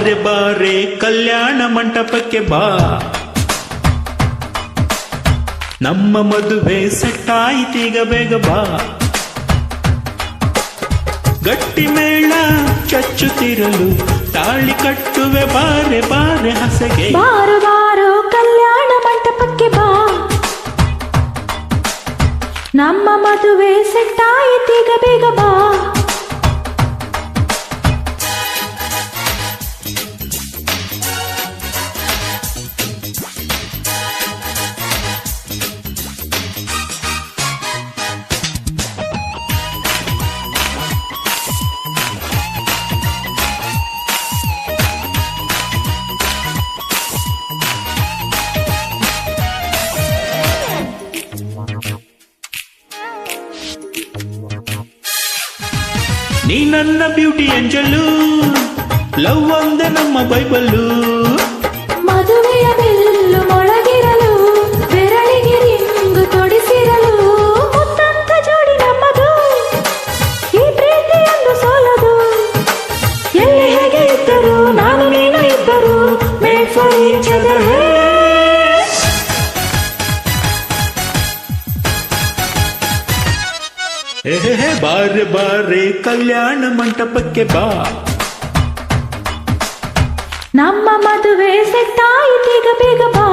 ಬಾರೆ ಬಾರೆ ಕಲ್ಯಾಣ ಮಂಟಪಕ್ಕೆ ಬಾ, ನಮ್ಮ ಮದುವೆ ಸೆಟ್ ಆಯ್ತೀಗ ಬೇಗ ಬಾ. ಗಟ್ಟಿ ಮೇಳ ಚಚ್ಚುತ್ತಿರಲು ತಾಳಿ ಕಟ್ಟುವೆ ಬಾರೆ ಬಾರೆ ಹಸೆಗೆ. ಬಾರು ಬಾರು ಕಲ್ಯಾಣ ಮಂಟಪಕ್ಕೆ ಬಾ, ನಮ್ಮ ಮದುವೆ ಸೆಟ್ ಆಯ್ತೀಗ ಬೇಗ ಬಾ. ನೀ ನನ್ನ ಬ್ಯೂಟಿ ಏಂಜಲು, ಲವ್ ಒಂದೇ ನಮ್ಮ ಬೈಬಲ್ಲು. ಮದುವೆಯ ಬಿಲ್ಲು ಮೊಳಗಿರಲು, ಬೆರಳಿಗೆ ರಿಂಗು ತೊಡಿಸಿರಲು, ಮುತ್ತಂತ ಜೋಡಿ ನಮ್ಮದು, ಈ ಪ್ರೀತಿಯನ್ನು ಸೋಲದು. ಎಲ್ಲಿ ಹೇಗೆ ಇದ್ದರು ನಾನು ನೀನು ಇದ್ದರು, ಮೇಡ್ ಫಾರ್ ಈಚ್ ಅದರ್. ಬಾರೆ ಬಾರೆ ಕಲ್ಯಾಣ ಮಂಟಪಕ್ಕೆ ಬಾ, ನಮ್ಮ ಮದುವೆ ಸೆಟ್ ಆಯ್ತೀಗ ಬೇಗ ಬಾ.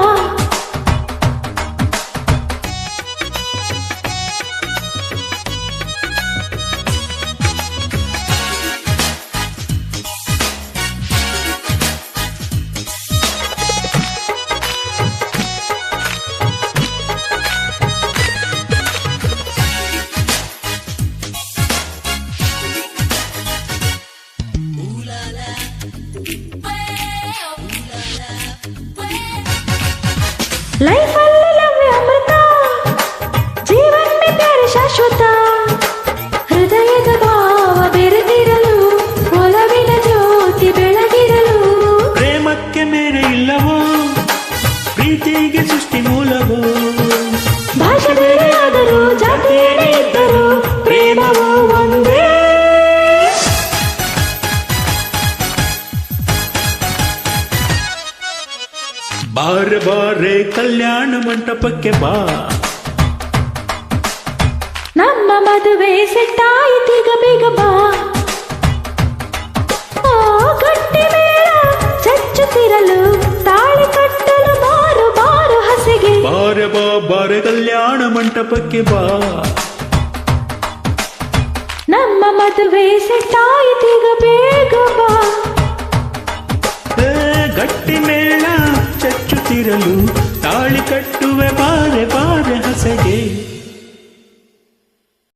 ಲೈಫ್ ಅಲ್ಲಿ ಲವ್ ಅಮೃತ, ಜೀವನ್ ಮೇ ಪ್ಯಾರೆ ಶಾಶ್ವತ. ಹೃದಯದ ಭಾವ ಬೆರೆತಿರಲು, ಒಲವಿನ ಜ್ಯೋತಿ ಬೆಳಗಿರಲು. ಪ್ರೇಮಕ್ಕೆ ಮೇರೆ ಇಲ್ಲವೋ, ಪ್ರೀತಿಗೆ ಸೃಷ್ಟಿ ಮೂಲವೋ. ಭಾಷೆ ಬೇರೆ ಆದರೂ ಜಾತಿ ಏನೇ ಇದ್ದರೂ ಪ್ರೇಮವು ಒಂದೇ. ಬಾರೆ ಬಾರೆ ಕಲ್ಯಾಣ ಮಂಟಪಕ್ಕೆ ಬಾ, ನಮ್ಮ ಮದುವೆ ಸೆಟ್ ಆಯ್ತೀಗ ಬೇಗ ಬಾ. ಓ ಗಟ್ಟಿ ಮೇಳ ಚಚ್ಚುತ್ತಿರಲು, ತಾಳಿ ಕಟ್ಟಲು ಬಾರು ಬಾರು ಹಸೆಗೆ. ಬಾರೆ ಬಾ ಬಾರೆ ಕಲ್ಯಾಣ ಮಂಟಪಕ್ಕೆ ಬಾ, ನಮ್ಮ ಮದುವೆ ಸೆಟ್ ಆಯ್ತೀಗ ಬೇಗ ಬಾ. ಗಟ್ಟಿ ಮೇಳ ಚಚ್ಚುತ್ತಿರಲು ತಾಳಿ ಕಟ್ಟುವೆ ಬಾರೆ ಬಾರೆ ಹಸೆಗೆ.